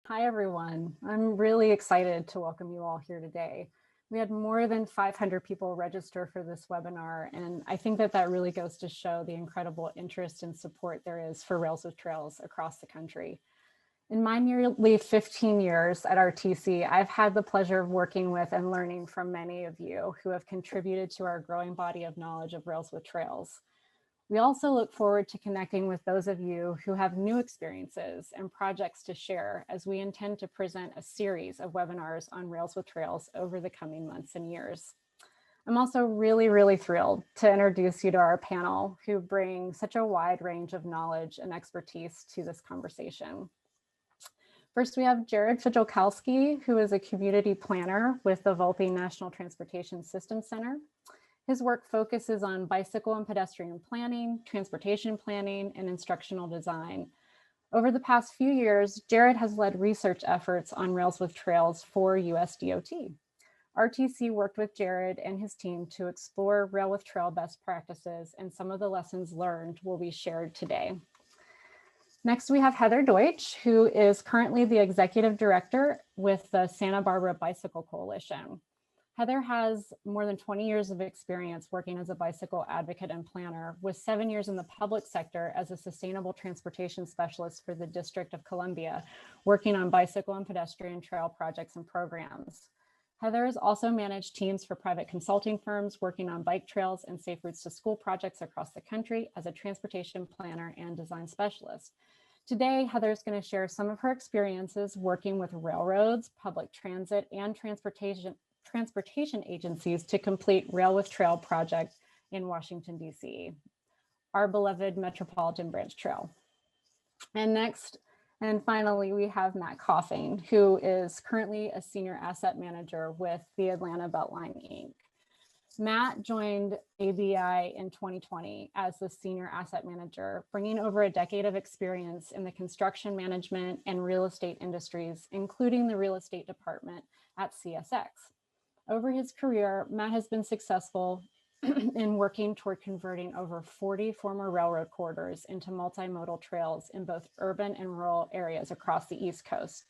Hi, everyone. I'm really excited to welcome you all here today. We had more than 500 people register for this webinar, and I think that really goes to show the incredible interest and support there is for Rails with Trails across the country. In my nearly 15 years at RTC, I've had the pleasure of working with and learning from many of you who have contributed to our growing body of knowledge of Rails with Trails. We also look forward to connecting with those of you who have new experiences and projects to share, as we intend to present a series of webinars on Rails with Trails over the coming months and years. I'm also really thrilled to introduce you to our panel, who bring such a wide range of knowledge and expertise to this conversation. First, we have Jared Fidjelkowski, who is a community planner with the Volpe National Transportation Systems Center. His work focuses on bicycle and pedestrian planning, transportation planning, and instructional design. Over the past few years, Jared has led research efforts on Rails with Trails for USDOT. RTC worked with Jared and his team to explore Rail with Trail best practices, and some of the lessons learned will be shared today. Next, we have Heather Deutsch, who is currently the executive director with the Santa Barbara Bicycle Coalition. Heather has more than 20 years of experience working as a bicycle advocate and planner, with 7 years in the public sector as a sustainable transportation specialist for the District of Columbia, working on bicycle and pedestrian trail projects and programs. Heather has also managed teams for private consulting firms working on bike trails and safe routes to school projects across the country as a transportation planner and design specialist. Today, Heather is going to share some of her experiences working with railroads, public transit, and transportation agencies to complete Rail with Trail project in Washington, D.C., our beloved Metropolitan Branch Trail. And next, and finally, we have Matt Coffing, who is currently a senior asset manager with the Atlanta Beltline, Inc. Matt joined ABI in 2020 as the senior asset manager, bringing over a decade of experience in the construction management and real estate industries, including the real estate department at CSX. Over his career, Matt has been successful in working toward converting over 40 former railroad corridors into multimodal trails in both urban and rural areas across the East Coast.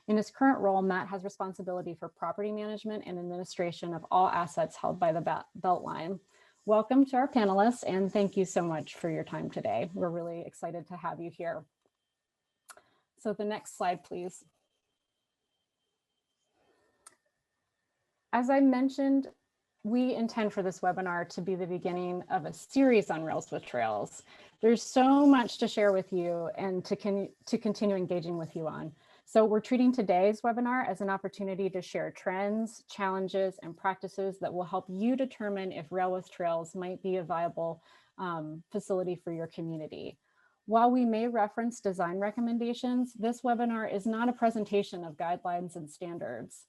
In his current role, Matt has responsibility for property management and administration of all assets held by the Beltline. Welcome to our panelists, and thank you so much for your time today. We're really excited to have you here. So the next slide, please. As I mentioned, we intend for this webinar to be the beginning of a series on Rails with Trails. There's so much to share with you and to continue engaging with you on. So we're treating today's webinar as an opportunity to share trends, challenges, and practices that will help you determine if Rail with Trails might be a viable facility for your community. While we may reference design recommendations, this webinar is not a presentation of guidelines and standards.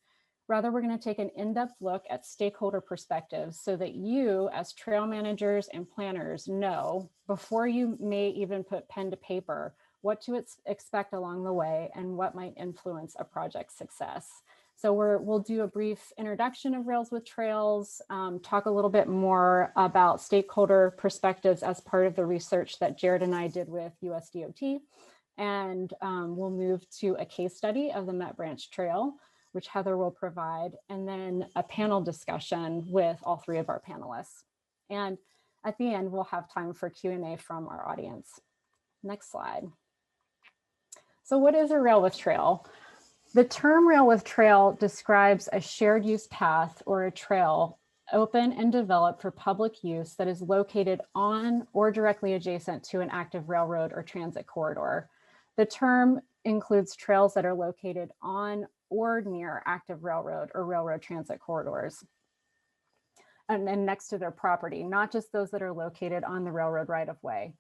Rather, we're going to take an in-depth look at stakeholder perspectives so that you, as trail managers and planners, know before you may even put pen to paper what to expect along the way and what might influence a project's success. So we'll do a brief introduction of Rails with Trails, talk a little bit more about stakeholder perspectives as part of the research that Jared and I did with USDOT, and we'll move to a case study of the Met Branch Trail, which Heather will provide, and then a panel discussion with all three of our panelists. And at the end, we'll have time for Q&A from our audience. Next slide. So what is a Rail with Trail? The term Rail with Trail describes a shared use path or a trail open and developed for public use that is located on or directly adjacent to an active railroad or transit corridor. The term includes trails that are located on or near active railroad or railroad transit corridors and next to their property, not just those that are located on the railroad right-of-way.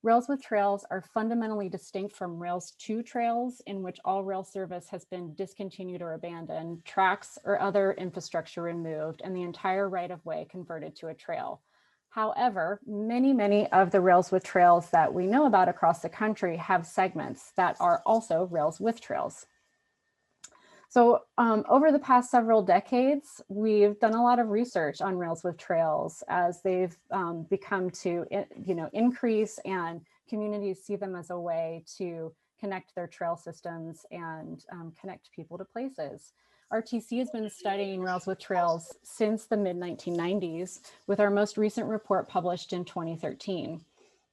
Rails with Trails are fundamentally distinct from Rails to trails, in which all rail service has been discontinued or abandoned, tracks or other infrastructure removed, and the entire right-of-way converted to a trail. However, many of the Rails with Trails that we know about across the country have segments that are also Rails with Trails. So over the past several decades, we've done a lot of research on Rails with Trails as they've become to increase, and communities see them as a way to connect their trail systems and connect people to places. RTC has been studying rails with trails since the mid-1990s, with our most recent report published in 2013.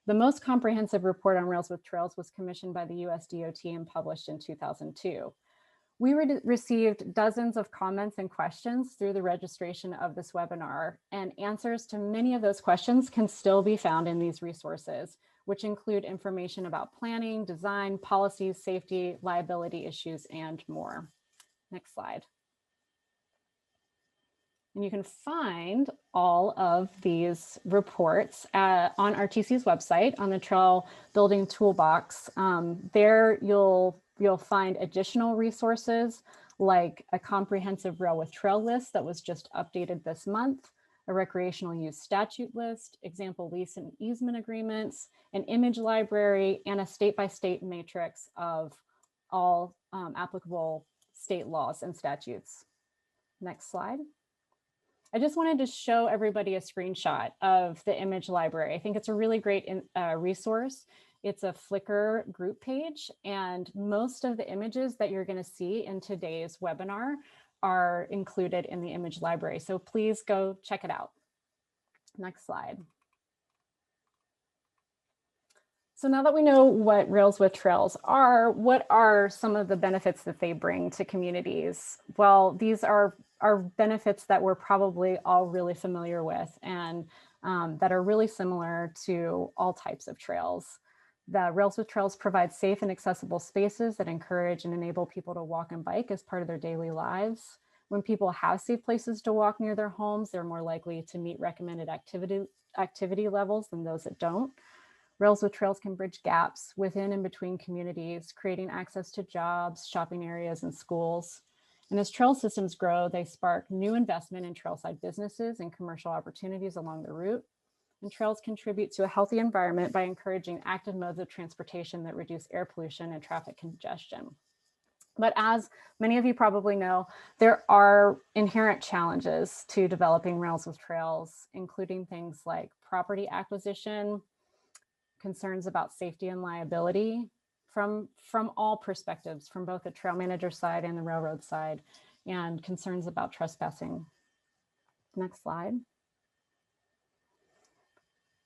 The most comprehensive report on rails with trails was commissioned by the US DOT and published in 2002. We received dozens of comments and questions through the registration of this webinar, and answers to many of those questions can still be found in these resources, which include information about planning, design, policies, safety, liability issues, and more. Next slide. And you can find all of these reports on RTC's website on the Trail Building Toolbox. There you'll find additional resources like a comprehensive rail with trail list that was just updated this month, a recreational use statute list, example lease and easement agreements, an image library, and a state-by-state matrix of all applicable state laws and statutes. Next slide. I just wanted to show everybody a screenshot of the image library. I think it's a really great resource. It's a Flickr group page, and most of the images that you're going to see in today's webinar are included in the image library. So please go check it out. Next slide. So now that we know what Rails with Trails are, what are some of the benefits that they bring to communities? Well, these are benefits that we're probably all really familiar with, and that are really similar to all types of trails. The Rails with Trails provide safe and accessible spaces that encourage and enable people to walk and bike as part of their daily lives. When people have safe places to walk near their homes, they're more likely to meet recommended activity levels than those that don't. Rails with Trails can bridge gaps within and between communities, creating access to jobs, shopping areas, and schools. And as trail systems grow, they spark new investment in trailside businesses and commercial opportunities along the route. And trails contribute to a healthy environment by encouraging active modes of transportation that reduce air pollution and traffic congestion. But as many of you probably know, there are inherent challenges to developing Rails with Trails, including things like property acquisition, concerns about safety and liability from all perspectives, from both the trail manager side and the railroad side, and concerns about trespassing. Next slide.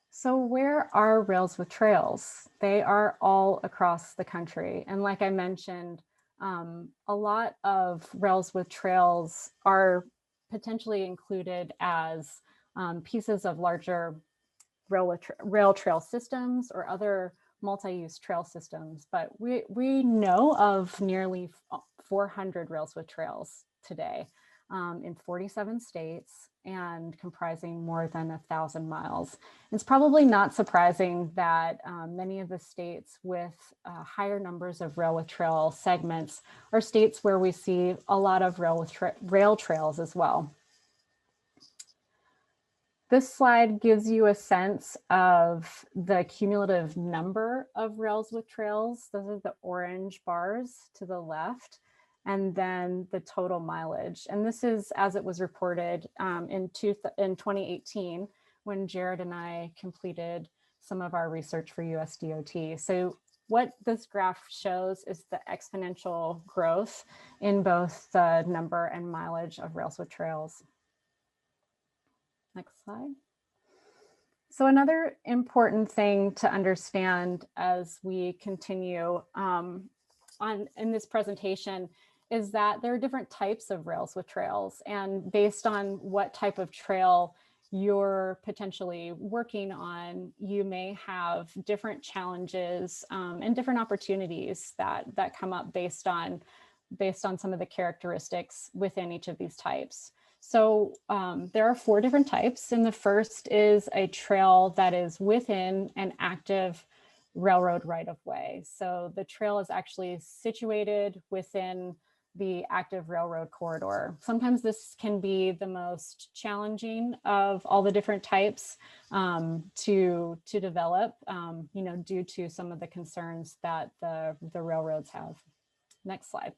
So where are Rails with Trails? They are all across the country. And like I mentioned, a lot of Rails with Trails are potentially included as pieces of larger rail trail systems or other multi-use trail systems, but we know of nearly 400 Rails with Trails today in 47 states and comprising more than 1,000 miles. It's probably not surprising that many of the states with higher numbers of rail with trail segments are states where we see a lot of rail trails as well. This slide gives you a sense of the cumulative number of Rails with Trails. Those are the orange bars to the left, and then the total mileage. And this is as it was reported in 2018, when Jared and I completed some of our research for USDOT. So what this graph shows is the exponential growth in both the number and mileage of Rails with Trails. Next slide. So another important thing to understand as we continue in this presentation is that there are different types of Rails with Trails, and based on what type of trail you're potentially working on, you may have different challenges and different opportunities that come up based on some of the characteristics within each of these types. So there are 4 different types, and the first is a trail that is within an active railroad right-of-way. So the trail is actually situated within the active railroad corridor. Sometimes this can be the most challenging of all the different types to develop, due to some of the concerns that the railroads have. Next slide.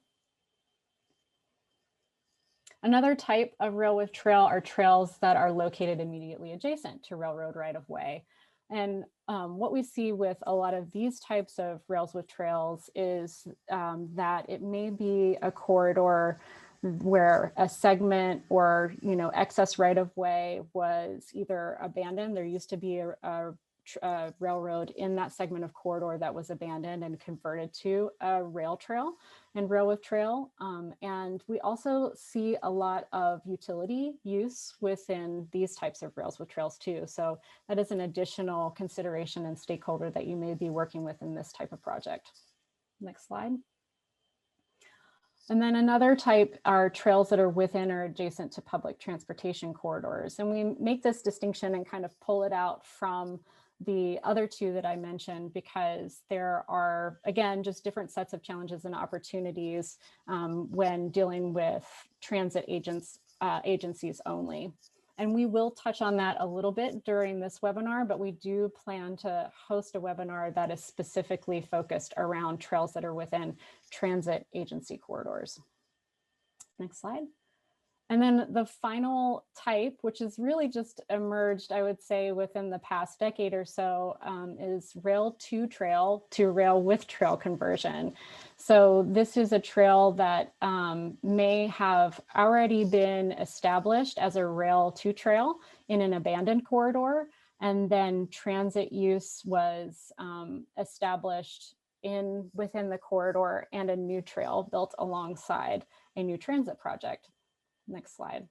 Another type of rail with trail are trails that are located immediately adjacent to railroad right-of-way. And what we see with a lot of these types of rails with trails is that it may be a corridor where a segment or excess right-of-way was either abandoned. There used to be a railroad in that segment of corridor that was abandoned and converted to a rail trail and rail with trail. And we also see a lot of utility use within these types of rails with trails too. So that is an additional consideration and stakeholder that you may be working with in this type of project. Next slide. And then another type are trails that are within or adjacent to public transportation corridors. And we make this distinction and kind of pull it out from the other two that I mentioned, because there are, again, just different sets of challenges and opportunities when dealing with transit agencies only. And we will touch on that a little bit during this webinar, but we do plan to host a webinar that is specifically focused around trails that are within transit agency corridors. Next slide. And then the final type, which is really just emerged, I would say, within the past decade or so, is rail to trail to rail with trail conversion. So this is a trail that may have already been established as a rail to trail in an abandoned corridor, and then transit use was established within the corridor and a new trail built alongside a new transit project. Next slide.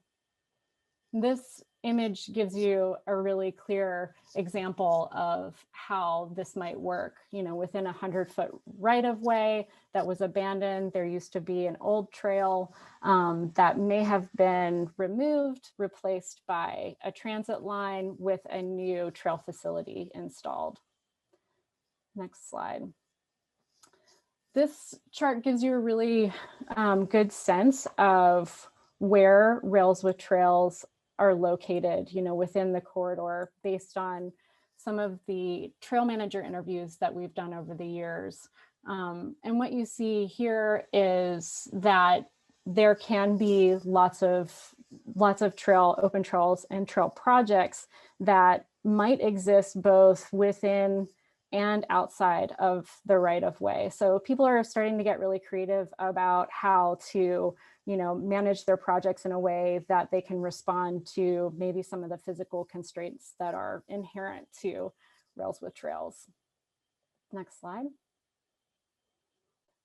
This image gives you a really clear example of how this might work. Within 100-foot right-of-way that was abandoned, there used to be an old trail that may have been removed, replaced by a transit line with a new trail facility installed. Next slide. This chart gives you a really good sense of where rails with trails are located, within the corridor, based on some of the trail manager interviews that we've done over the years. And what you see here is that there can be lots of open trails and trail projects that might exist both within and outside of the right-of-way. So people are starting to get really creative about how to manage their projects in a way that they can respond to maybe some of the physical constraints that are inherent to rails with trails. Next slide.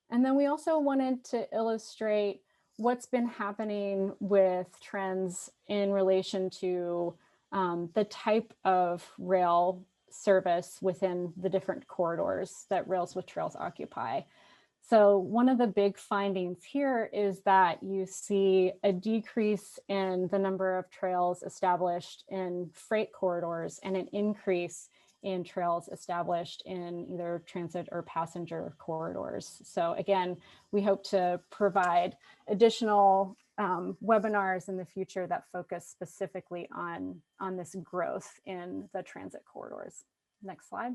And then we also wanted to illustrate what's been happening with trends in relation to the type of rail service within the different corridors that rails with trails occupy. So one of the big findings here is that you see a decrease in the number of trails established in freight corridors and an increase in trails established in either transit or passenger corridors. So again, we hope to provide additional webinars in the future that focus specifically on this growth in the transit corridors. Next slide.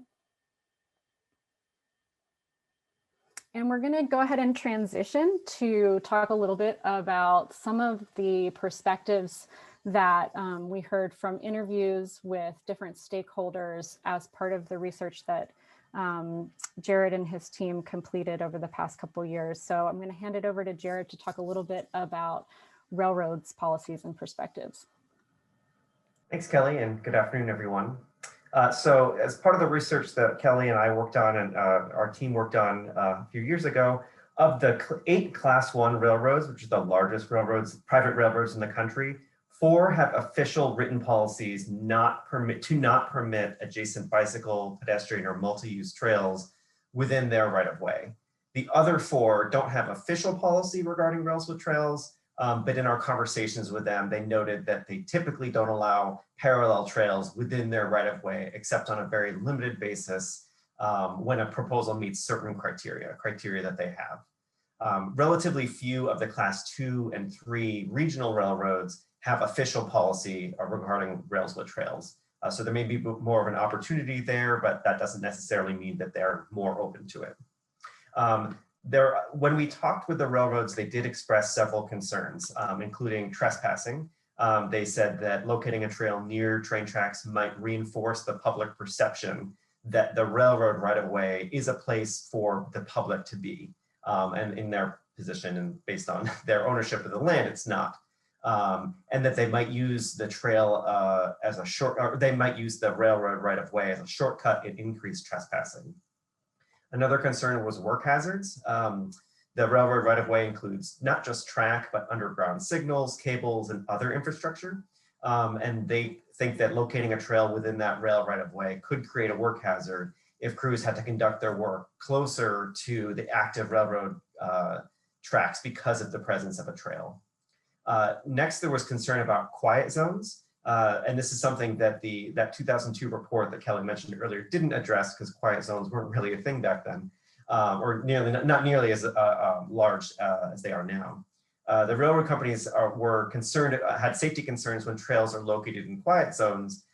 And we're going to go ahead and transition to talk a little bit about some of the perspectives that we heard from interviews with different stakeholders as part of the research that Jared and his team completed over the past couple of years. So I'm going to hand it over to Jared to talk a little bit about railroads, policies, and perspectives. Thanks, Kelly, and good afternoon, everyone. So as part of the research that Kelly and I worked on and our team worked on a few years ago, of the 8 Class 1 railroads, which are the largest railroads, private railroads in the country, 4 have official written policies to not permit adjacent bicycle, pedestrian, or multi-use trails within their right-of-way. The other 4 don't have official policy regarding rails with trails, but in our conversations with them, they noted that they typically don't allow parallel trails within their right-of-way, except on a very limited basis when a proposal meets certain criteria that they have. Relatively few of the Class 2 and 3 regional railroads have official policy regarding rails with trails. So there may be more of an opportunity there, but that doesn't necessarily mean that they're more open to it. When we talked with the railroads, they did express several concerns, including trespassing. They said that locating a trail near train tracks might reinforce the public perception that the railroad right-of-way is a place for the public to be. And in their position and based on their ownership of the land, it's not. And that they might use the trail as a or they might use the railroad right-of-way as a shortcut and increase trespassing. Another concern was work hazards. The railroad right-of-way includes not just track, but underground signals, cables, and other infrastructure. And they think that locating a trail within that rail right-of-way could create a work hazard if crews had to conduct their work closer to the active railroad tracks because of the presence of a trail. Next, there was concern about quiet zones. And this is something that that 2002 report that Kelly mentioned earlier didn't address because quiet zones weren't really a thing back then, or not nearly as large as they are now. The railroad companies were concerned, had safety concerns when trails are located in quiet zones,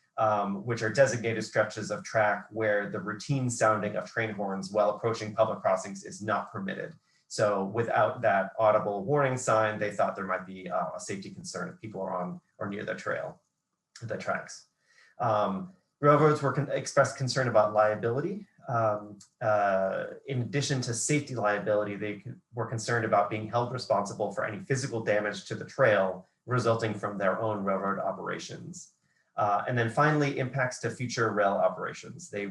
which are designated stretches of track where the routine sounding of train horns while approaching public crossings is not permitted. So without that audible warning sign, they thought there might be a safety concern if people are on or near the trail, the tracks. Railroads expressed concern about liability. In addition to safety liability, they were concerned about being held responsible for any physical damage to the trail resulting from their own railroad operations. And then finally, impacts to future rail operations. They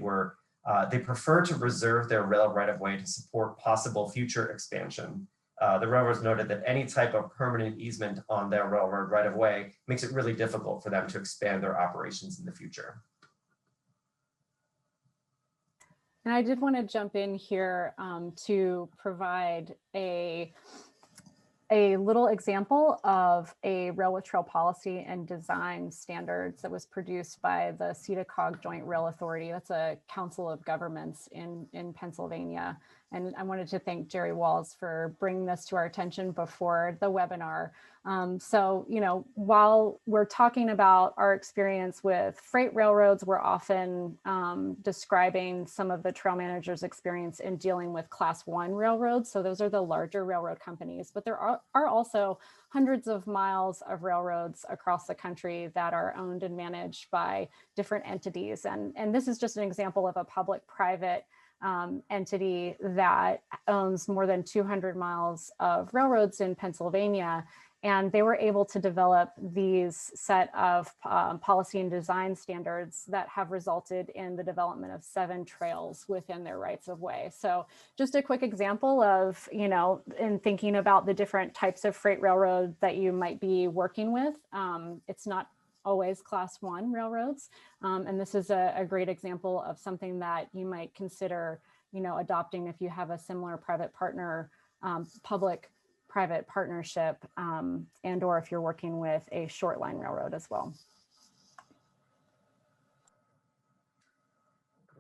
prefer to reserve their rail right-of-way to support possible future expansion. The railroads noted that any type of permanent easement on their railroad right-of-way makes it really difficult for them to expand their operations in the future. And I did want to jump in here to provide a little example of a railroad trail policy and design standards that was produced by the CEDACOG Joint Rail Authority. That's a council of governments in Pennsylvania. And I wanted to thank Jerry Walls for bringing this to our attention before the webinar. So, while we're talking about our experience with freight railroads, we're often describing some of the trail managers' experience in dealing with Class 1 railroads. So those are the larger railroad companies, but there are also hundreds of miles of railroads across the country that are owned and managed by different entities. And this is just an example of a public-private entity that owns more than 200 miles of railroads in Pennsylvania. And they were able to develop these set of policy and design standards that have resulted in the development of 7 trails within their rights of way. So just a quick example of, in thinking about the different types of freight railroad that you might be working with, it's not always Class 1 railroads. And this is a great example of something that you might consider, adopting if you have a similar private partner, public-private partnership, and or if you're working with a short line railroad as well.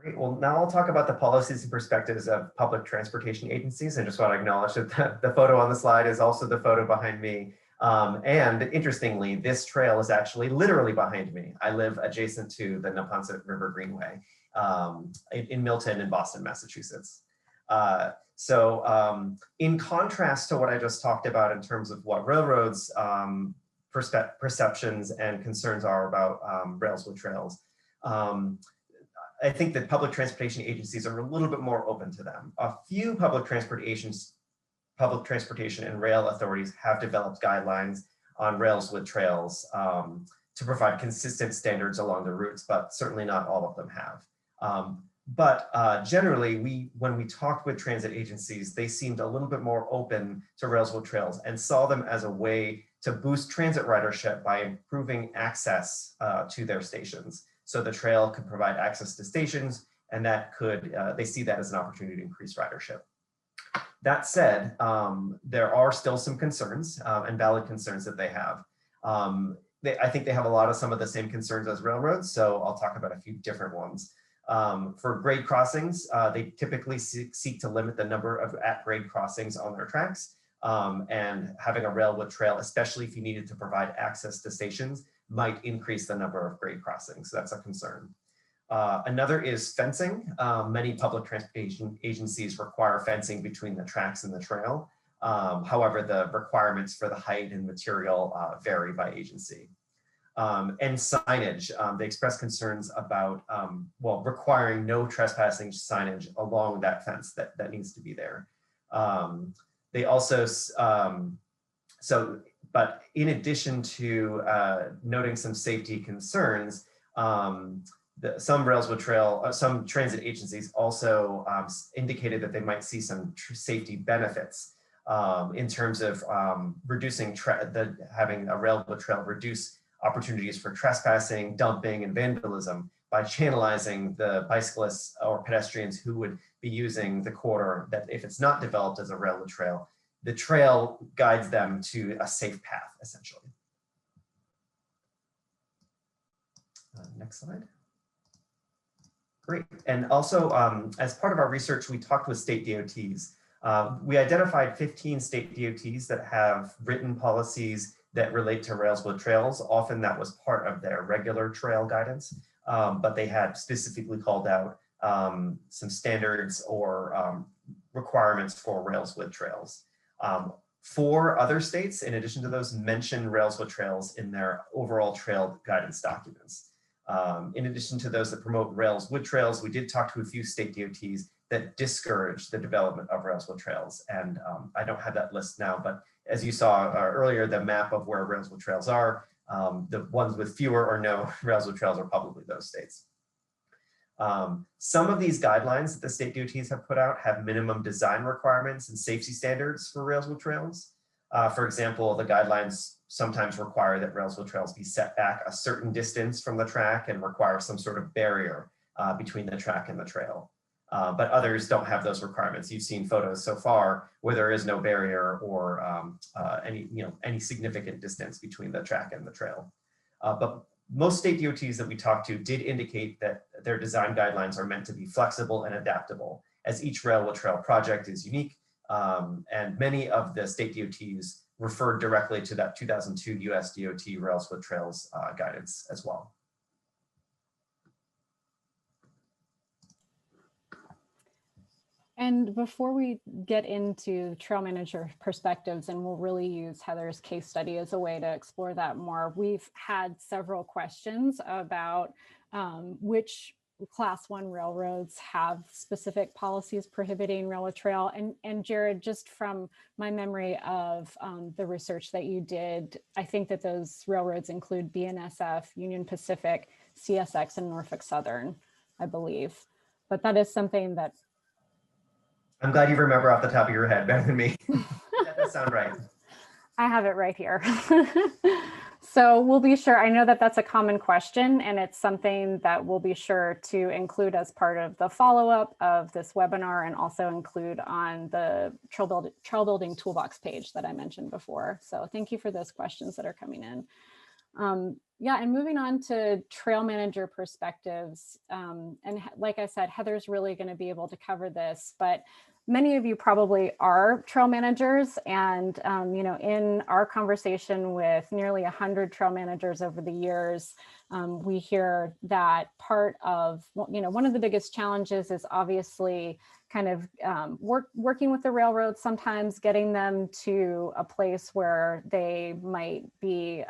Great. Well, now I'll talk about the policies and perspectives of public transportation agencies. And just want to acknowledge that the photo on the slide is also the photo behind me. And interestingly, this trail is actually literally behind me. I live adjacent to the Neponset River Greenway in Milton in Boston, Massachusetts. So in contrast to what I just talked about in terms of what railroads perceptions and concerns are about rails with trails, I think that public transportation agencies are a little bit more open to them. A few public transportation and rail authorities have developed guidelines on rails with trails to provide consistent standards along the routes, but certainly not all of them have. But generally, when we talked with transit agencies, they seemed a little bit more open to rails with trails and saw them as a way to boost transit ridership by improving access to their stations. So the trail could provide access to stations, and that could, they see that as an opportunity to increase ridership. That said, there are still some concerns and valid concerns that they have. I think they have a lot of some of the same concerns as railroads, so I'll talk about a few different ones. For grade crossings, they typically seek to limit the number of at-grade crossings on their tracks, and having a rail with trail, especially if you needed to provide access to stations, might increase the number of grade crossings. So that's a concern. Another is fencing. Many public transportation agencies require fencing between the tracks and the trail. However, the requirements for the height and material vary by agency. and signage. They expressed concerns about, well, requiring no trespassing signage along that fence that needs to be there. They also, but in addition to noting some safety concerns, some some transit agencies also indicated that they might see some safety benefits in terms of reducing having a railroad trail reduce opportunities for trespassing, dumping, and vandalism by channelizing the bicyclists or pedestrians who would be using the corridor, that if it's not developed as a railroad trail, the trail guides them to a safe path, essentially. Next slide. Great. And also, as part of our research, we talked with state DOTs. We identified 15 state DOTs that have written policies that relate to railroad trails. Often that was part of their regular trail guidance, but they had specifically called out some standards or requirements for railroad trails. 4 other states, in addition to those, mention railroad trails in their overall trail guidance documents. In addition to those that promote railroad trails, we did talk to a few state DOTs that discourage the development of railroad trails. And I don't have that list now, but as you saw earlier, the map of where railroad trails are, the ones with fewer or no railroad trails are probably those states. Some of these guidelines that the state DOTs have put out have minimum design requirements and safety standards for railroad trails. For example, the guidelines sometimes require that railroad trails be set back a certain distance from the track and require some sort of barrier between the track and the trail. But others don't have those requirements. You've seen photos so far where there is no barrier or any significant distance between the track and the trail. But most state DOTs that we talked to did indicate that their design guidelines are meant to be flexible and adaptable, as each railroad trail project is unique. And many of the state DOTs referred directly to that 2002 US DOT railroad trails guidance as well. And before we get into trail manager perspectives, and we'll really use Heather's case study as a way to explore that more, we've had several questions about which Class 1 railroads have specific policies prohibiting railroad trail. And Jared, just from my memory of the research that you did, I think that those railroads include BNSF, Union Pacific, CSX, and Norfolk Southern, I believe. But that is something that I'm glad you remember off the top of your head better than me. That does sound right. I have it right here. So we'll be sure, I know that that's a common question, and it's something that we'll be sure to include as part of the follow-up of this webinar, and also include on the trail building toolbox page that I mentioned before. So thank you for those questions that are coming in. Yeah, and moving on to trail manager perspectives. And like I said, Heather's really going to be able to cover this, but many of you probably are trail managers. And, in our conversation with nearly 100 trail managers over the years, we hear that part of, one of the biggest challenges is obviously kind of working with the railroads, sometimes getting them to a place where they might be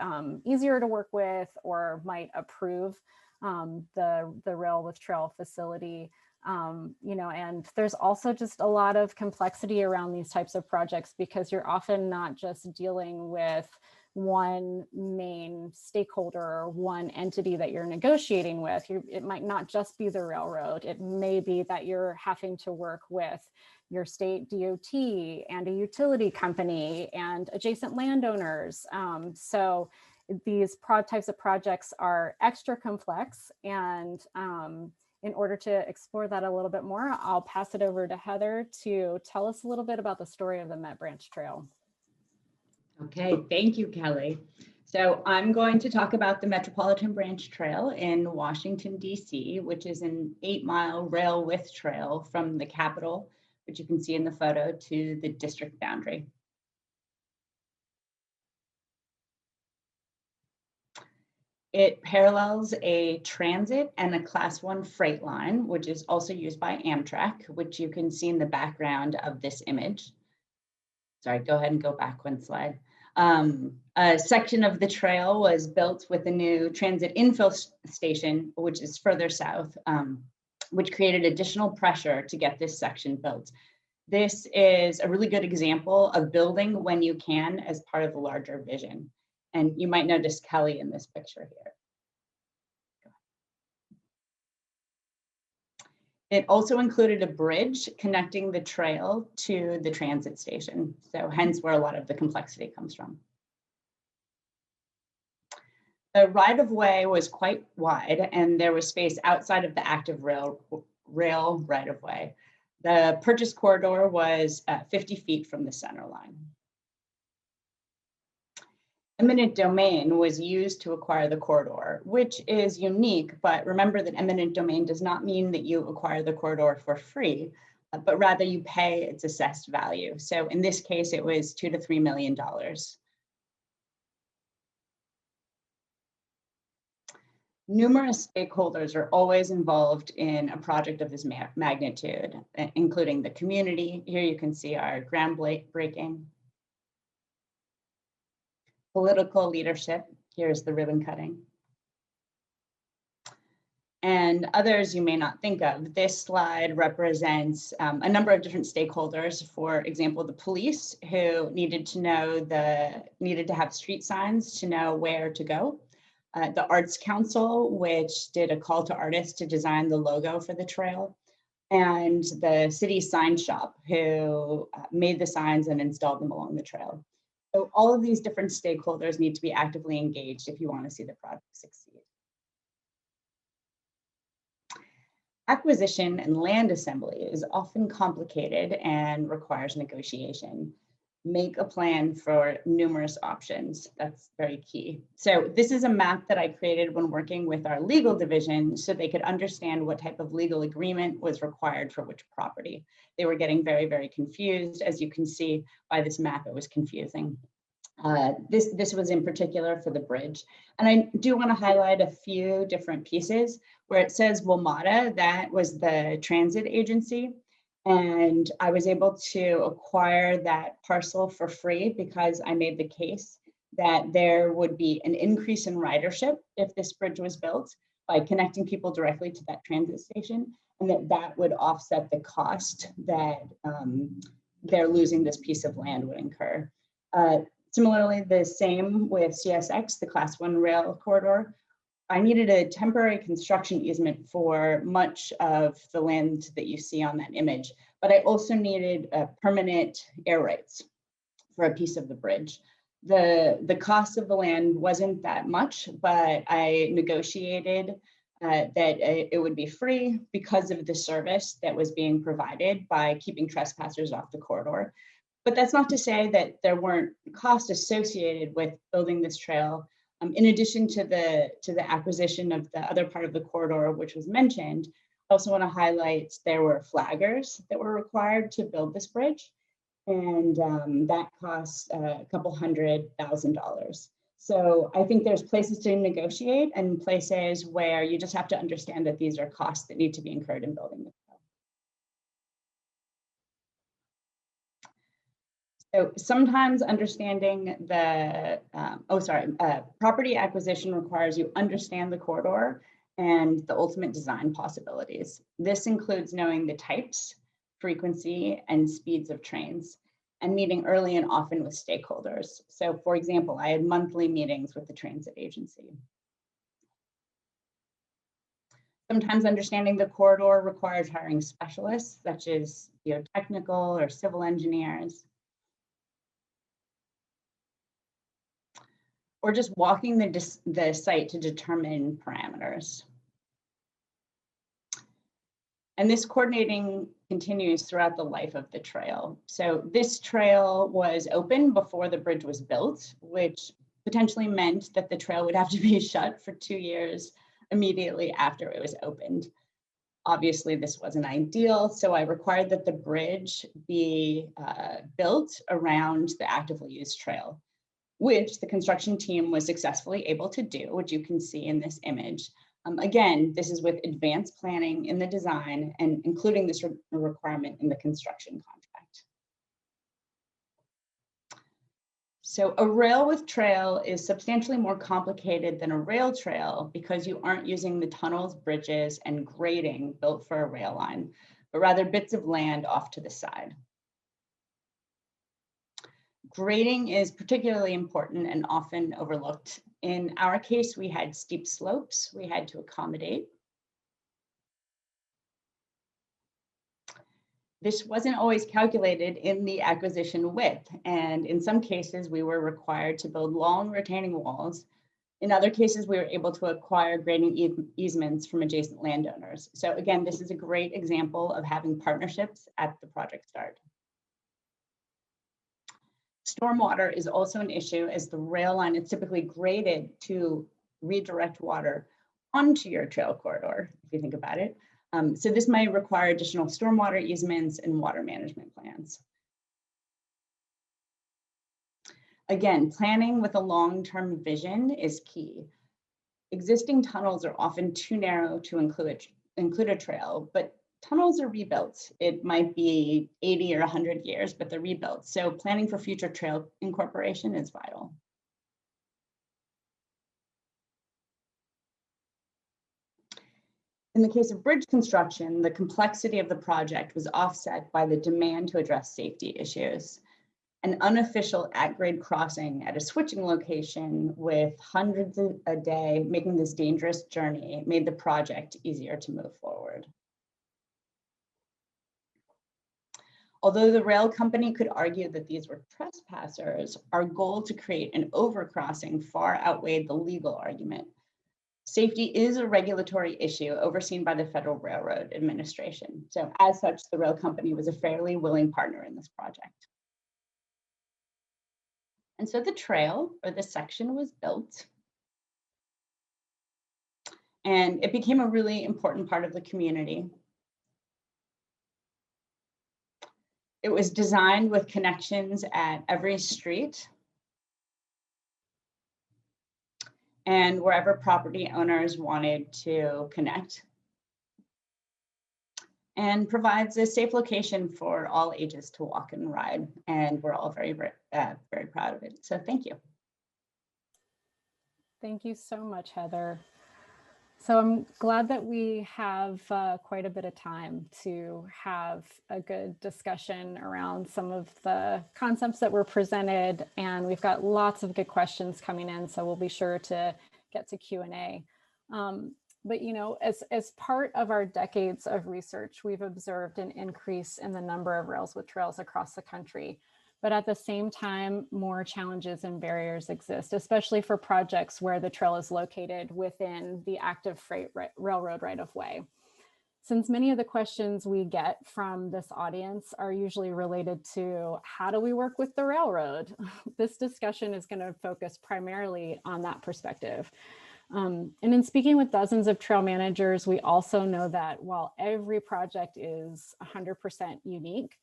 easier to work with or might approve the railroad trail facility. And there's also just a lot of complexity around these types of projects, because you're often not just dealing with one main stakeholder or one entity that you're negotiating with. It might not just be the railroad. It may be that you're having to work with your state DOT and a utility company and adjacent landowners. So these types of projects are extra complex, and in order to explore that a little bit more, I'll pass it over to Heather to tell us a little bit about the story of the Met Branch Trail. Okay, thank you, Kelly. So I'm going to talk about the Metropolitan Branch Trail in Washington, D.C., which is an 8-mile rail width trail from the Capitol, which you can see in the photo, to the district boundary. It parallels a transit and a Class 1 freight line, which is also used by Amtrak, which you can see in the background of this image. Sorry, go ahead and go back one slide. A section of the trail was built with a new transit infill station, which is further south, which created additional pressure to get this section built. This is a really good example of building when you can as part of a larger vision. And you might notice Kelly in this picture here. It also included a bridge connecting the trail to the transit station. So hence where a lot of the complexity comes from. The right-of-way was quite wide and there was space outside of the active rail right-of-way. The purchase corridor was 50 feet from the center line. Eminent domain was used to acquire the corridor, which is unique, but remember that eminent domain does not mean that you acquire the corridor for free, but rather you pay its assessed value. So in this case, it was $2 to $3 million. Numerous stakeholders are always involved in a project of this magnitude, including the community. Here you can see our groundbreaking. Political leadership, here's the ribbon cutting. And others you may not think of. This slide represents a number of different stakeholders. For example, the police, who needed to have street signs to know where to go. The Arts Council, which did a call to artists to design the logo for the trail. And the city sign shop, who made the signs and installed them along the trail. So all of these different stakeholders need to be actively engaged if you want to see the project succeed. Acquisition and land assembly is often complicated and requires negotiation. Make a plan for numerous options. That's very key. So this is a map that I created when working with our legal division so they could understand what type of legal agreement was required for which property. They were getting very, very confused. As you can see by this map, it was confusing. This was in particular for the bridge. And I do want to highlight a few different pieces where it says WMATA, that was the transit agency. And I was able to acquire that parcel for free because I made the case that there would be an increase in ridership if this bridge was built by connecting people directly to that transit station, and that would offset the cost that they're losing this piece of land would incur. Similarly, the same with CSX, the Class 1 rail corridor. I needed a temporary construction easement for much of the land that you see on that image, but I also needed permanent air rights for a piece of the bridge. The cost of the land wasn't that much, but I negotiated that it would be free because of the service that was being provided by keeping trespassers off the corridor. But that's not to say that there weren't costs associated with building this trail. In addition to the acquisition of the other part of the corridor, which was mentioned, I also want to highlight there were flaggers that were required to build this bridge, and that cost a couple $100,000. So I think there's places to negotiate and places where you just have to understand that these are costs that need to be incurred in building the trail. So sometimes understanding the, property acquisition requires you understand the corridor and the ultimate design possibilities. This includes knowing the types, frequency, and speeds of trains, and meeting early and often with stakeholders. So for example, I had monthly meetings with the transit agency. Sometimes understanding the corridor requires hiring specialists, such as geotechnical or civil engineers, or just walking the site to determine parameters. And this coordinating continues throughout the life of the trail. So this trail was open before the bridge was built, which potentially meant that the trail would have to be shut for 2 years immediately after it was opened. Obviously, this wasn't ideal, so I required that the bridge be built around the actively used trail, which the construction team was successfully able to do, which you can see in this image. Again, this is with advanced planning in the design and including this requirement in the construction contract. So a rail with trail is substantially more complicated than a rail trail because you aren't using the tunnels, bridges, and grading built for a rail line, but rather bits of land off to the side. Grading is particularly important and often overlooked. In our case, we had steep slopes we had to accommodate. This wasn't always calculated in the acquisition width, and in some cases we were required to build long retaining walls. In other cases, we were able to acquire grading easements from adjacent landowners. So again, this is a great example of having partnerships at the project start. Stormwater is also an issue as the rail line is typically graded to redirect water onto your trail corridor, if you think about it. So this might require additional stormwater easements and water management plans. Again, planning with a long-term vision is key. Existing tunnels are often too narrow to include a trail, but tunnels are rebuilt. It might be 80 or 100 years, but they're rebuilt. So planning for future trail incorporation is vital. In the case of bridge construction, the complexity of the project was offset by the demand to address safety issues. An unofficial at-grade crossing at a switching location with hundreds a day making this dangerous journey made the project easier to move forward. Although the rail company could argue that these were trespassers, our goal to create an overcrossing far outweighed the legal argument. Safety is a regulatory issue overseen by the Federal Railroad Administration. So as such, the rail company was a fairly willing partner in this project. And so the trail, or this section, was built. And it became a really important part of the community. It was designed with connections at every street and wherever property owners wanted to connect, and provides a safe location for all ages to walk and ride. And we're all very, very proud of it. So thank you. Thank you so much, Heather. So I'm glad that we have quite a bit of time to have a good discussion around some of the concepts that were presented, and we've got lots of good questions coming in, so we'll be sure to get to Q&A. But you know, as part of our decades of research, we've observed an increase in the number of rails with trails across the country. But at the same time, more challenges and barriers exist, especially for projects where the trail is located within the active freight railroad right-of-way. Since many of the questions we get from this audience are usually related to how do we work with the railroad, this discussion is going to focus primarily on that perspective. And in speaking with dozens of trail managers, we also know that while every project is 100% unique,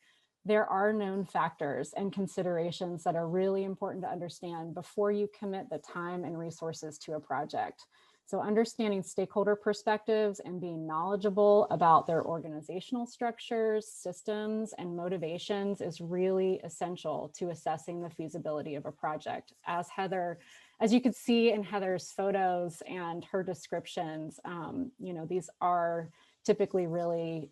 there are known factors and considerations that are really important to understand before you commit the time and resources to a project. So understanding stakeholder perspectives and being knowledgeable about their organizational structures, systems, and motivations is really essential to assessing the feasibility of a project. As you could see in Heather's photos and her descriptions, you know, these are typically really,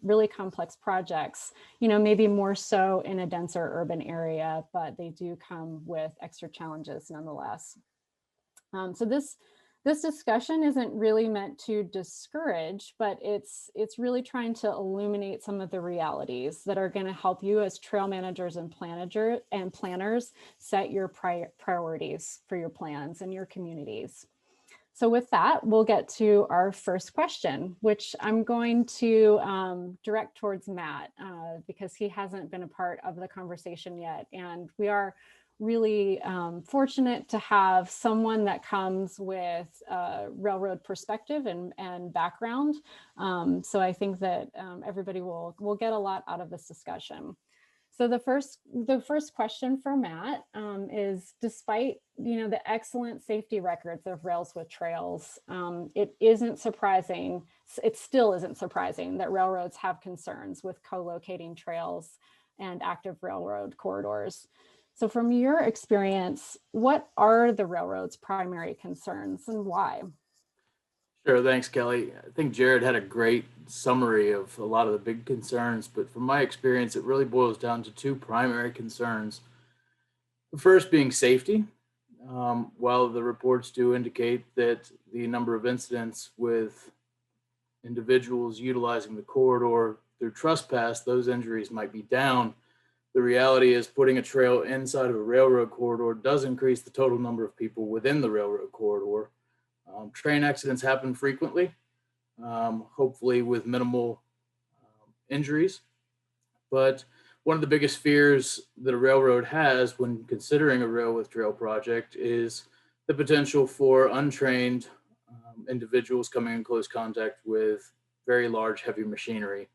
really complex projects, you know, maybe more so in a denser urban area, but they do come with extra challenges nonetheless. So this discussion isn't really meant to discourage, but it's really trying to illuminate some of the realities that are going to help you as trail managers and planners set your priorities for your plans and your communities. So with that, we'll get to our first question, which I'm going to direct towards Matt because he hasn't been a part of the conversation yet. And we are really fortunate to have someone that comes with a railroad perspective and background. So I think that everybody will get a lot out of this discussion. So the first question for Matt is, despite the excellent safety records of rails with trails, it still isn't surprising that railroads have concerns with co-locating trails and active railroad corridors. So from your experience, what are the railroad's primary concerns and why? Sure, thanks, Kelly. I think Jared had a great summary of a lot of the big concerns, but from my experience, it really boils down to two primary concerns. The first being safety. While the reports do indicate that the number of incidents with individuals utilizing the corridor through trespass, those injuries might be down. The reality is putting a trail inside of a railroad corridor does increase the total number of people within the railroad corridor. Train accidents happen frequently, hopefully with minimal injuries. But one of the biggest fears that a railroad has when considering a rail with trail project is the potential for untrained individuals coming in close contact with very large, heavy machinery,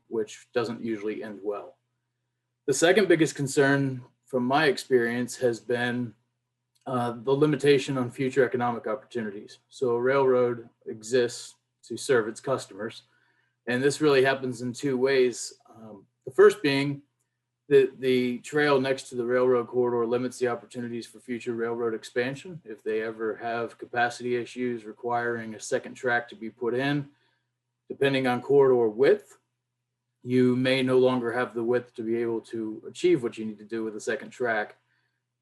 which doesn't usually end well. The second biggest concern from my experience has been the limitation on future economic opportunities. So a railroad exists to serve its customers. And this really happens in two ways. The first being that the trail next to the railroad corridor limits the opportunities for future railroad expansion. If they ever have capacity issues requiring a second track to be put in, depending on corridor width, you may no longer have the width to be able to achieve what you need to do with a second track.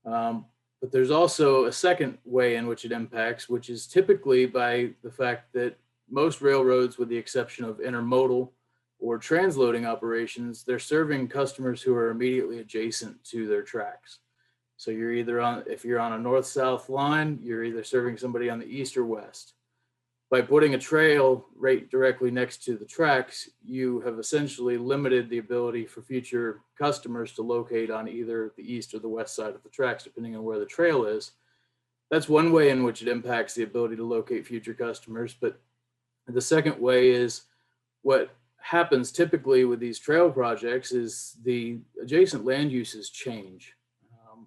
But there's also a second way in which it impacts, which is typically by the fact that most railroads, with the exception of intermodal or transloading operations, they're serving customers who are immediately adjacent to their tracks. So you're either on, if you're on a north-south line, you're either serving somebody on the east or west. By putting a trail right directly next to the tracks, you have essentially limited the ability for future customers to locate on either the east or the west side of the tracks, depending on where the trail is. That's one way in which it impacts the ability to locate future customers. But the second way is what happens typically with these trail projects is the adjacent land uses change.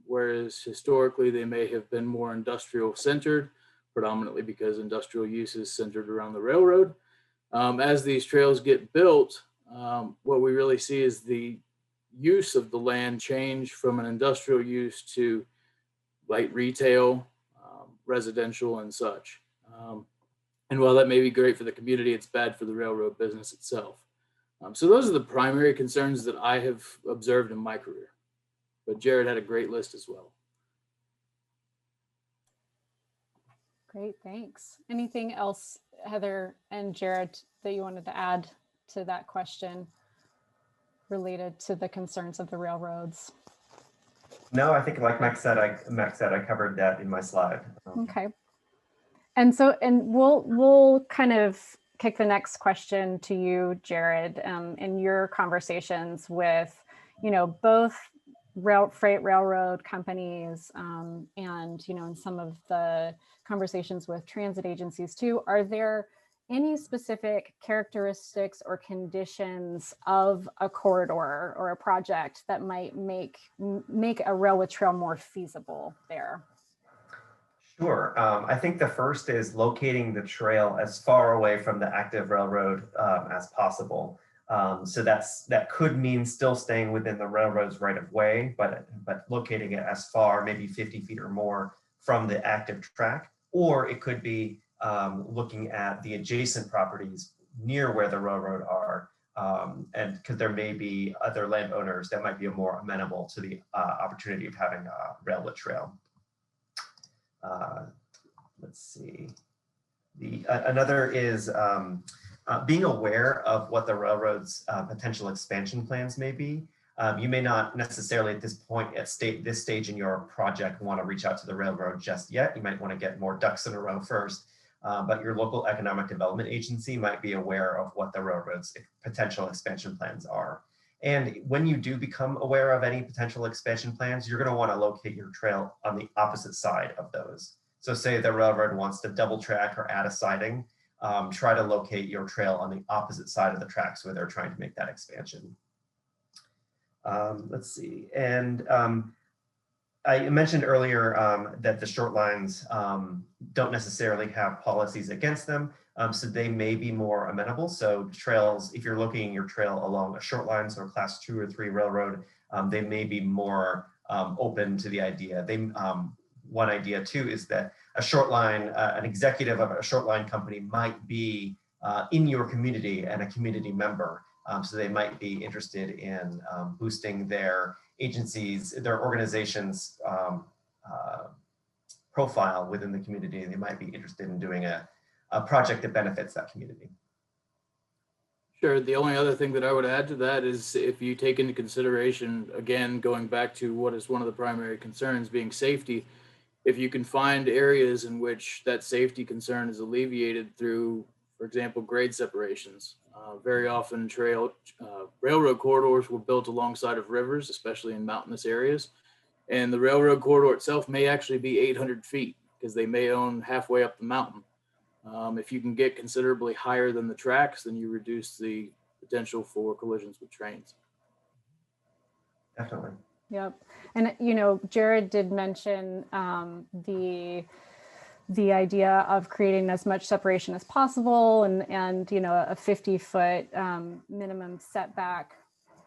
Whereas historically they may have been more industrial centered, predominantly because industrial use is centered around the railroad. As these trails get built, what we really see is the use of the land change from an industrial use to light retail, residential, and such. And while that may be great for the community, it's bad for the railroad business itself. So those are the primary concerns that I have observed in my career. But Jared had a great list as well. Great, thanks. Anything else, Heather and Jared, that you wanted to add to that question related to the concerns of the railroads? No, I think like Max said, I covered that in my slide. Okay. And so, and we'll kind of kick the next question to you, Jared, in your conversations with, both freight railroad companies and, in some of the conversations with transit agencies too, are there any specific characteristics or conditions of a corridor or a project that might make a rail with trail more feasible there? Sure. I think the first is locating the trail as far away from the active railroad as possible. So that could mean still staying within the railroad's right of way, but locating it as far, maybe 50 feet or more from the active track, or it could be looking at the adjacent properties near where the railroad are, and because there may be other landowners that might be more amenable to the opportunity of having a railway trail. Let's see. Another is being aware of what the railroad's potential expansion plans may be. You may not necessarily at this point at this stage in your project want to reach out to the railroad just yet. You might want to get more ducks in a row first, but your local economic development agency might be aware of what the railroad's potential expansion plans are. And when you do become aware of any potential expansion plans, you're going to want to locate your trail on the opposite side of those. So say the railroad wants to double track or add a siding, try to locate your trail on the opposite side of the tracks where they're trying to make that expansion. Let's see, and I mentioned earlier that the short lines don't necessarily have policies against them, so they may be more amenable. So trails, if you're locating your trail along a short line, so a class 2 or 3 railroad, they may be more open to the idea. One idea too is that a short line, an executive of a short line company might be in your community and a community member. So they might be interested in boosting their agencies, their organization's profile within the community. They might be interested in doing a project that benefits that community. Sure. The only other thing that I would add to that is if you take into consideration, again, going back to what is one of the primary concerns being safety, if you can find areas in which that safety concern is alleviated through, for example, grade separations. Very often railroad corridors were built alongside of rivers, especially in mountainous areas. And the railroad corridor itself may actually be 800 feet because they may own halfway up the mountain. If you can get considerably higher than the tracks, then you reduce the potential for collisions with trains. Definitely. Yep. And, you know, Jared did mention the idea of creating as much separation as possible and you know, a 50-foot minimum setback.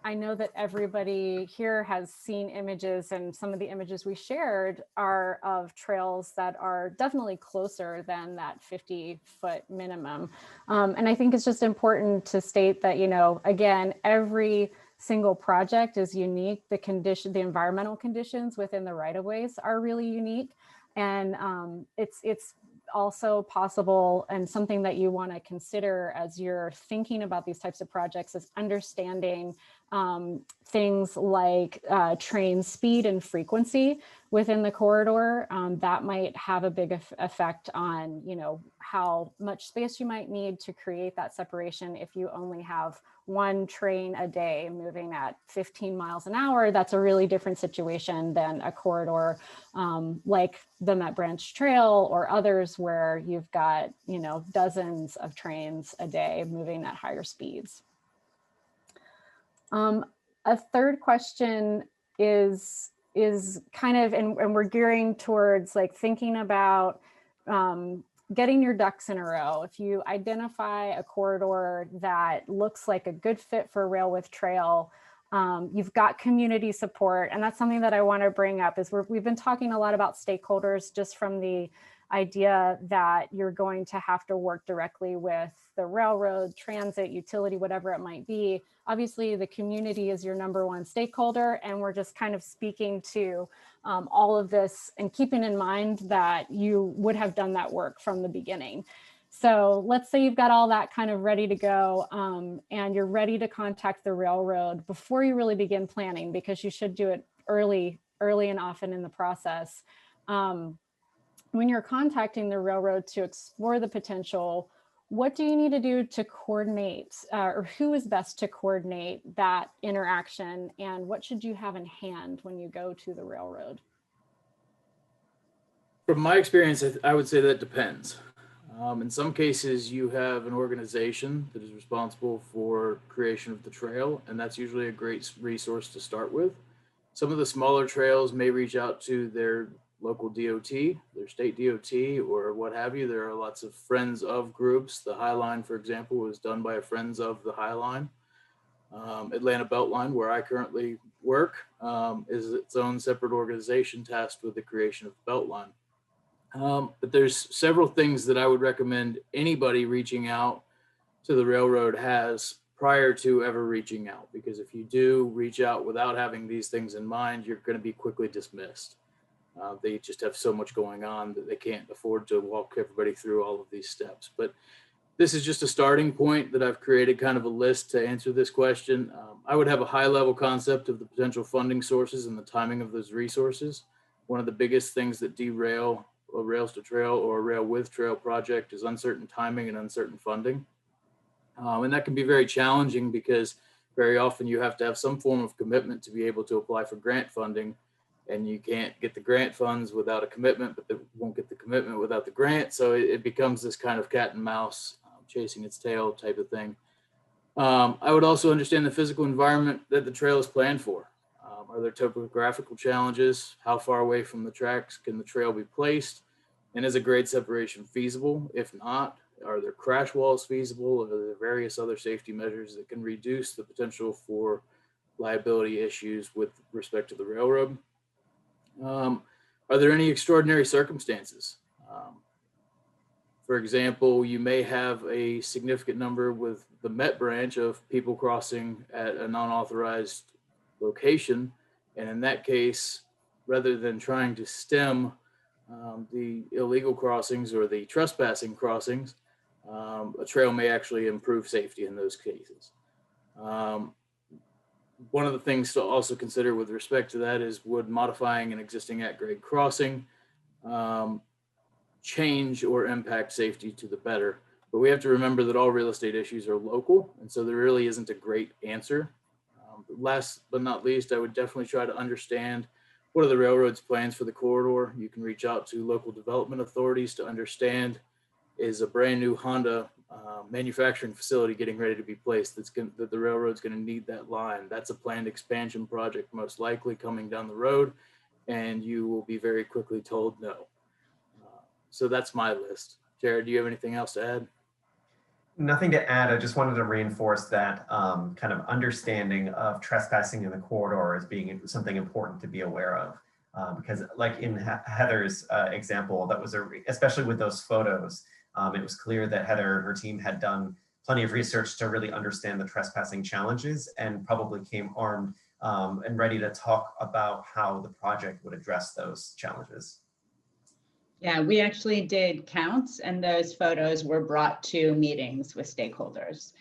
I know that everybody here has seen images, and some of the images we shared are of trails that are definitely closer than that 50-foot minimum. And I think it's just important to state that, you know, again, every single project is unique. The environmental conditions within the right-of-ways are really unique. And it's also possible, and something that you want to consider as you're thinking about these types of projects is understanding things like train speed and frequency within the corridor. That might have a big effect on, you know, how much space you might need to create that separation. If you only have one train a day moving at 15 miles an hour, that's a really different situation than a corridor like the Met Branch Trail or others where you've got, you know, dozens of trains a day moving at higher speeds. A third question is kind of, and we're gearing towards like thinking about getting your ducks in a row. If you identify a corridor that looks like a good fit for rail with trail, you've got community support. And that's something that I want to bring up is we've been talking a lot about stakeholders just from the idea that you're going to have to work directly with the railroad, transit, utility, whatever it might be. Obviously, the community is your number one stakeholder, and we're just kind of speaking to all of this and keeping in mind that you would have done that work from the beginning. So let's say you've got all that kind of ready to go and you're ready to contact the railroad before you really begin planning, because you should do it early and often in the process. When you're contacting the railroad to explore the potential, what do you need to do to coordinate or who is best to coordinate that interaction, and what should you have in hand when you go to the railroad? From my experience, I would say that depends. In some cases, you have an organization that is responsible for creation of the trail, and that's usually a great resource to start with. Some of the smaller trails may reach out to their local DOT, their state DOT, or what have you. There are lots of friends of groups. The High Line, for example, was done by a Friends of the High Line. Atlanta Beltline, where I currently work, is its own separate organization tasked with the creation of the Beltline. But there's several things that I would recommend anybody reaching out to the railroad has prior to ever reaching out, because if you do reach out without having these things in mind, you're going to be quickly dismissed. They just have so much going on that they can't afford to walk everybody through all of these steps. But this is just a starting point that I've created kind of a list to answer this question. I would have a high level concept of the potential funding sources and the timing of those resources. One of the biggest things that derail a rails to trail or a rail with trail project is uncertain timing and uncertain funding. And that can be very challenging because very often you have to have some form of commitment to be able to apply for grant funding, and you can't get the grant funds without a commitment, but they won't get the commitment without the grant. So it becomes this kind of cat and mouse chasing its tail type of thing. I would also understand the physical environment that the trail is planned for. Are there topographical challenges? How far away from the tracks can the trail be placed? And is a grade separation feasible? If not, are there crash walls feasible? Are there various other safety measures that can reduce the potential for liability issues with respect to the railroad? Are there any extraordinary circumstances? For example, you may have a significant number with the Met branch of people crossing at a non-authorized location. And in that case, rather than trying to stem the illegal crossings or the trespassing crossings, a trail may actually improve safety in those cases. One of the things to also consider with respect to that is, would modifying an existing at-grade crossing change or impact safety to the better? But we have to remember that all real estate issues are local, and so there really isn't a great answer. Last but not least, I would definitely try to understand what are the railroad's plans for the corridor. You can reach out to local development authorities to understand, is a brand new Honda manufacturing facility getting ready to be placed that the railroad's going to need that line. That's a planned expansion project, most likely coming down the road, and you will be very quickly told no. So that's my list. Jared, do you have anything else to add? Nothing to add. I just wanted to reinforce that kind of understanding of trespassing in the corridor as being something important to be aware of. Because like in Heather's example, that was especially with those photos, it was clear that Heather and her team had done plenty of research to really understand the trespassing challenges and probably came armed and ready to talk about how the project would address those challenges. Yeah, we actually did counts, and those photos were brought to meetings with stakeholders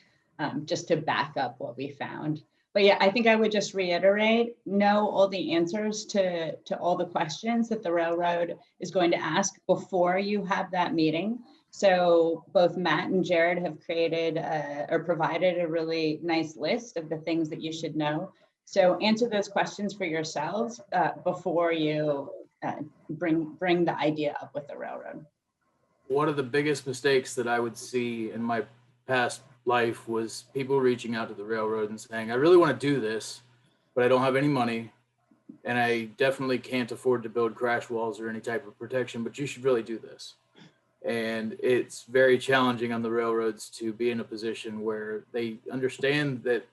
just to back up what we found. But yeah, I think I would just reiterate, know all the answers to all the questions that the railroad is going to ask before you have that meeting. So both Matt and Jared have created or provided a really nice list of the things that you should know. So answer those questions for yourselves before you bring the idea up with the railroad. One of the biggest mistakes that I would see in my past life was people reaching out to the railroad and saying, I really want to do this, but I don't have any money, and I definitely can't afford to build crash walls or any type of protection, but you should really do this. And it's very challenging on the railroads to be in a position where they understand that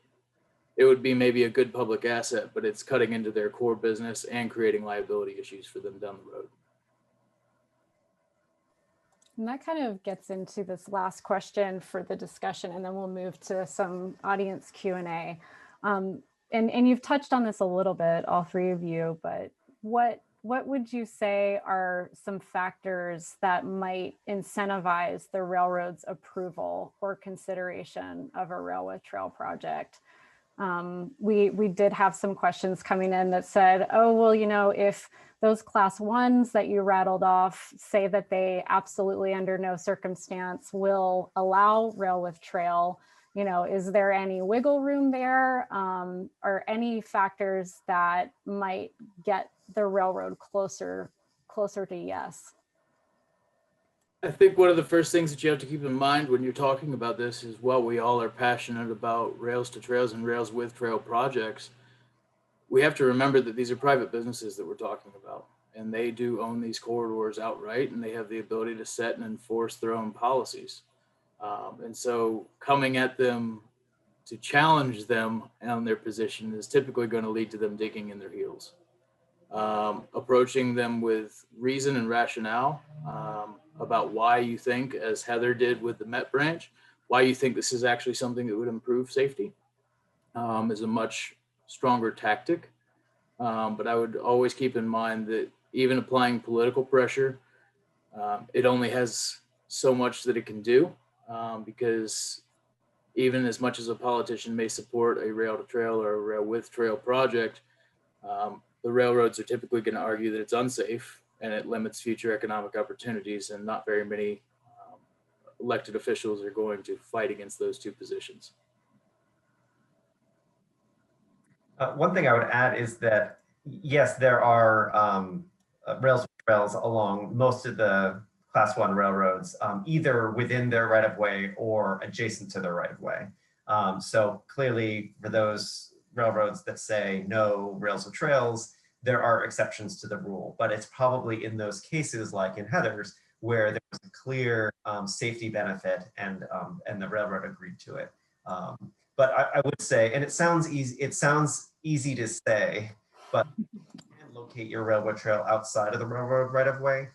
it would be maybe a good public asset, but it's cutting into their core business and creating liability issues for them down the road. And that kind of gets into this last question for the discussion, and then we'll move to some audience Q&A. And you've touched on this a little bit, all three of you, but what would you say are some factors that might incentivize the railroad's approval or consideration of a rail with trail project? We did have some questions coming in that said, oh, well, you know, if those class ones that you rattled off say that they absolutely under no circumstance will allow rail with trail, you know, is there any wiggle room there, or any factors that might get the railroad closer to yes? I think one of the first things that you have to keep in mind when you're talking about this is, while we all are passionate about rails to trails and rails with trail projects, we have to remember that these are private businesses that we're talking about, and they do own these corridors outright, and they have the ability to set and enforce their own policies. And so coming at them to challenge them on their position is typically going to lead to them digging in their heels. Approaching them with reason and rationale about why you think, as Heather did with the Met branch, why you think this is actually something that would improve safety is a much stronger tactic. But I would always keep in mind that even applying political pressure, it only has so much that it can do, because even as much as a politician may support a rail to trail or a rail with trail project, the railroads are typically going to argue that it's unsafe and it limits future economic opportunities, and not very many elected officials are going to fight against those two positions. One thing I would add is that, yes, there are rails along most of the class one railroads, either within their right of way or adjacent to their right of way. So clearly for those railroads that say no rails or trails, there are exceptions to the rule, but it's probably in those cases like in Heather's where there's a clear safety benefit and the railroad agreed to it. But I would say, and it sounds easy to say, but you can locate your railroad trail outside of the railroad right of way,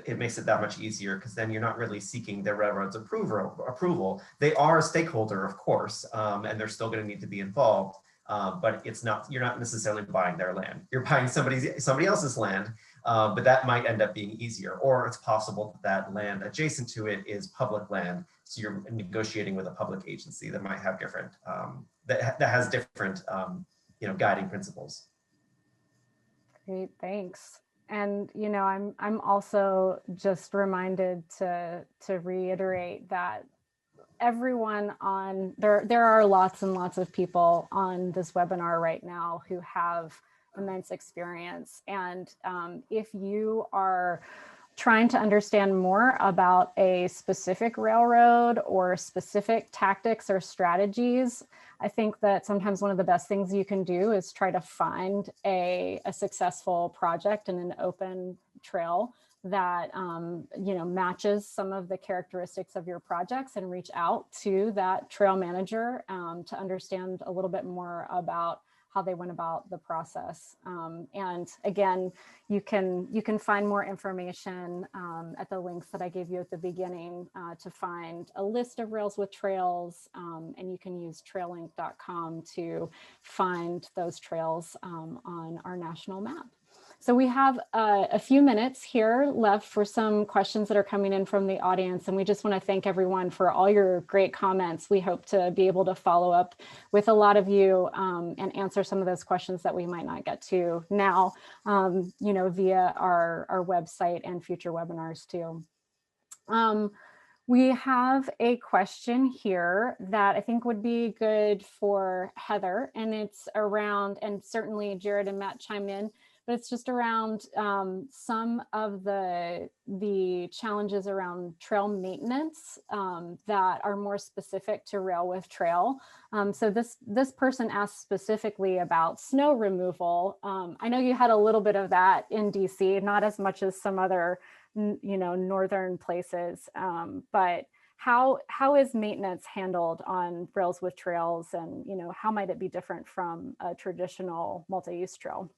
it makes it that much easier because then you're not really seeking the railroad's approval. They are a stakeholder, of course, and they're still going to need to be involved. But you're not necessarily buying their land. You're buying somebody else's land, but that might end up being easier. Or it's possible that land adjacent to it is public land, so you're negotiating with a public agency that might have different, that has different, guiding principles. Great, thanks. And I'm also just reminded to reiterate that everyone there are lots and lots of people on this webinar right now who have immense experience. And if you are trying to understand more about a specific railroad or specific tactics or strategies, I think that sometimes one of the best things you can do is try to find a successful project and an open trail that matches some of the characteristics of your projects, and reach out to that trail manager to understand a little bit more about how they went about the process. And again, you can find more information at the links that I gave you at the beginning to find a list of rails with trails, and you can use traillink.com to find those trails on our national map. So we have a few minutes here left for some questions that are coming in from the audience, and we just want to thank everyone for all your great comments. We hope to be able to follow up with a lot of you and answer some of those questions that we might not get to now, via our website and future webinars too. We have a question here that I think would be good for Heather, and it's around, and certainly Jared and Matt chime in, but it's just around some of the challenges around trail maintenance that are more specific to rail with trail. So this person asked specifically about snow removal. I know you had a little bit of that in DC, not as much as some other northern places, but how is maintenance handled on rails with trails, and how might it be different from a traditional multi-use trail?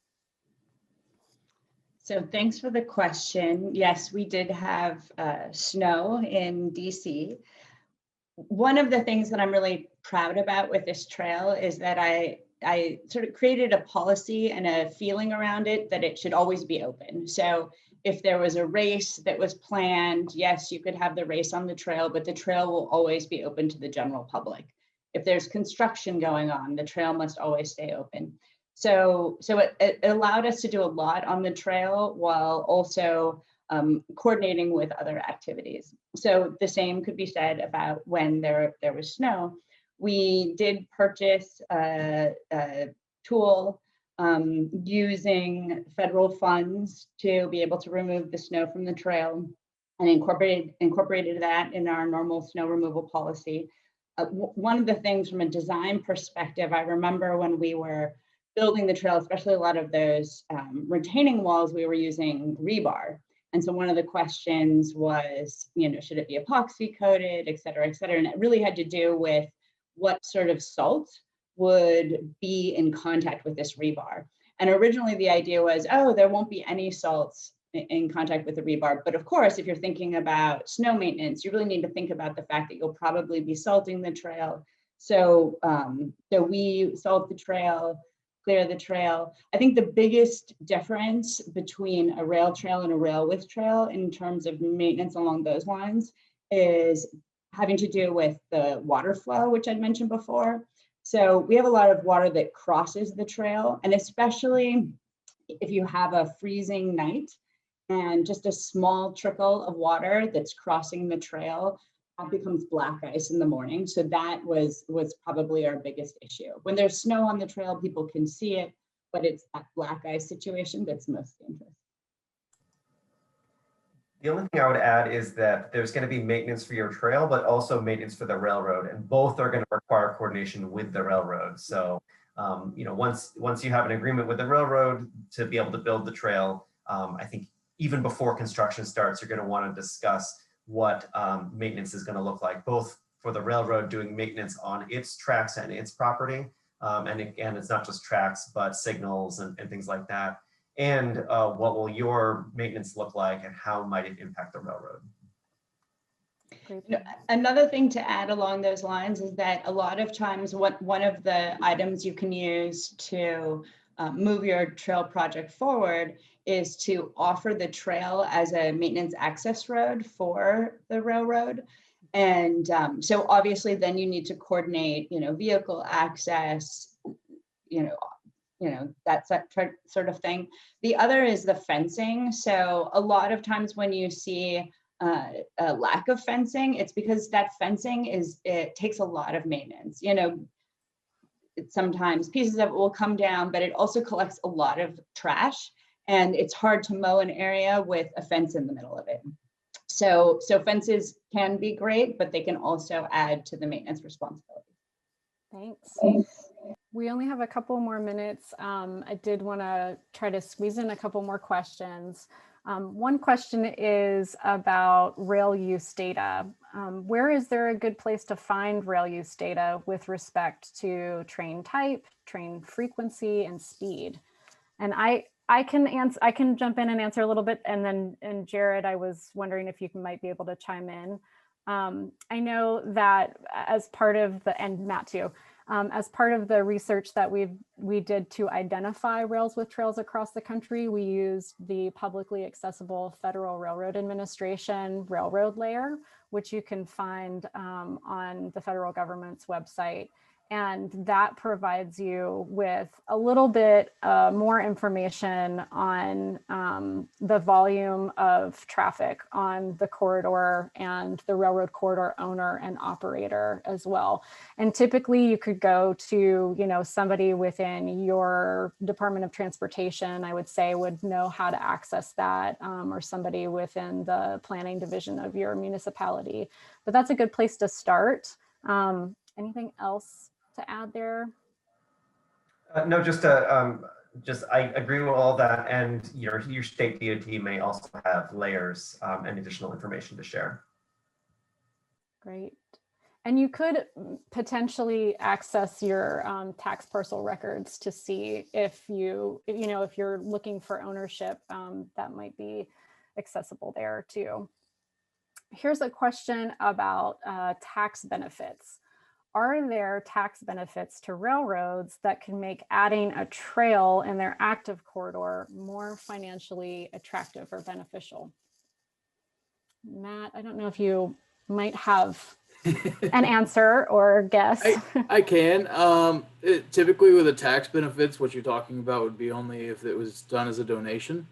So thanks for the question. Yes, we did have snow in DC. One of the things that I'm really proud about with this trail is that I sort of created a policy and a feeling around it that it should always be open. So if there was a race that was planned, yes, you could have the race on the trail, but the trail will always be open to the general public. If there's construction going on, the trail must always stay open. So it allowed us to do a lot on the trail while also coordinating with other activities. So the same could be said about when there was snow. We did purchase a tool using federal funds to be able to remove the snow from the trail, and incorporated that in our normal snow removal policy. One of the things from a design perspective, I remember when we were building the trail, especially a lot of those retaining walls, we were using rebar. And so one of the questions was, should it be epoxy coated, et cetera, et cetera. And it really had to do with what sort of salt would be in contact with this rebar. And originally the idea was, there won't be any salts in contact with the rebar. But of course, if you're thinking about snow maintenance, you really need to think about the fact that you'll probably be salting the trail. So we salt the trail, clear the trail. I think the biggest difference between a rail trail and a rail with trail in terms of maintenance along those lines is having to do with the water flow, which I'd mentioned before. So we have a lot of water that crosses the trail, and especially if you have a freezing night and just a small trickle of water that's crossing the trail, that becomes black ice in the morning. So that was probably our biggest issue. When there's snow on the trail, people can see it, but it's that black ice situation that's most dangerous. The only thing I would add is that there's going to be maintenance for your trail, but also maintenance for the railroad, and both are going to require coordination with the railroad. So, once you have an agreement with the railroad to be able to build the trail, I think even before construction starts, you're going to want to discuss what maintenance is going to look like, both for the railroad doing maintenance on its tracks and its property. And again, it's not just tracks, but signals and things like that. And what will your maintenance look like and how might it impact the railroad? Another thing to add along those lines is that a lot of times one of the items you can use to move your trail project forward is to offer the trail as a maintenance access road for the railroad. And so obviously then you need to coordinate, vehicle access, that sort of thing. The other is the fencing. So a lot of times when you see a lack of fencing, it's because that fencing it takes a lot of maintenance. Sometimes pieces of it will come down, but it also collects a lot of trash, and it's hard to mow an area with a fence in the middle of it. So fences can be great, but they can also add to the maintenance responsibility. Thanks. We only have a couple more minutes. I did want to try to squeeze in a couple more questions. One question is about rail use data. Where is there a good place to find rail use data with respect to train type, train frequency, and speed? And I can jump in and answer a little bit, and Jared, I was wondering if you might be able to chime in. I know that as part of and Matt too, as part of the research that we did to identify rails with trails across the country, we used the publicly accessible Federal Railroad Administration railroad layer, which you can find on the federal government's website. And that provides you with a little bit more information on the volume of traffic on the corridor and the railroad corridor owner and operator as well. And typically you could go to, somebody within your Department of Transportation, I would say, would know how to access that, or somebody within the planning division of your municipality. But that's a good place to start. Anything else to add there? No, just I agree with all that, and your state DOT may also have layers and additional information to share. Great. And you could potentially access your tax parcel records to see if if you're looking for ownership, that might be accessible there too. Here's a question about tax benefits. Are there tax benefits to railroads that can make adding a trail in their active corridor more financially attractive or beneficial? Matt, I don't know if you might have an answer or guess. I can. Typically with the tax benefits, what you're talking about would be only if it was done as a donation.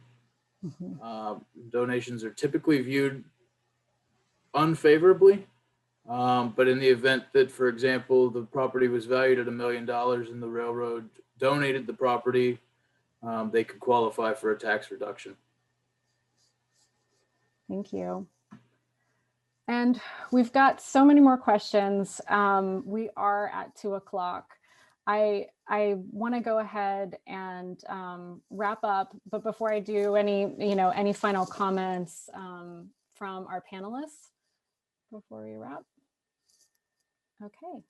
Mm-hmm. Donations are typically viewed unfavorably. But in the event that, for example, the property was valued at $1 million and the railroad donated the property, they could qualify for a tax reduction. Thank you. And we've got so many more questions. We are at 2 o'clock. I want to go ahead and wrap up, but before I do, any final comments from our panelists before we wrap? Okay.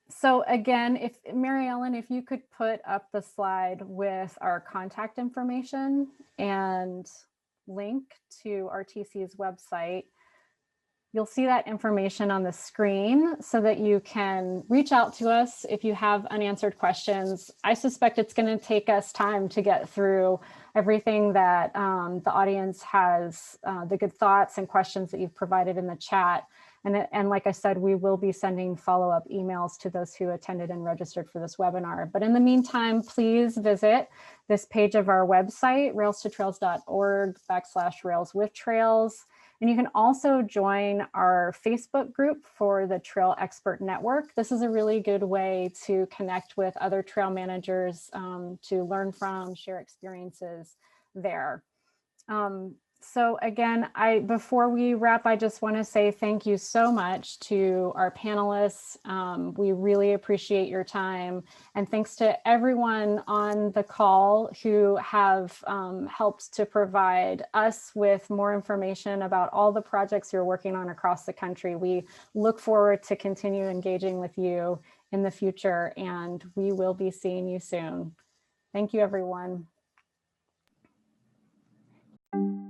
So again, if Mary Ellen, if you could put up the slide with our contact information and link to RTC's website, you'll see that information on the screen so that you can reach out to us if you have unanswered questions. I suspect it's going to take us time to get through everything that the audience has, the good thoughts and questions that you've provided in the chat. And like I said, we will be sending follow-up emails to those who attended and registered for this webinar. But in the meantime, please visit this page of our website, rails2trails.org/railswithtrails. And you can also join our Facebook group for the Trail Expert Network. This is a really good way to connect with other trail managers, to learn from, share experiences there. So again, before we wrap, I just want to say thank you so much to our panelists. We really appreciate your time. And thanks to everyone on the call who have helped to provide us with more information about all the projects you're working on across the country. We look forward to continue engaging with you in the future, and we will be seeing you soon. Thank you, everyone. you.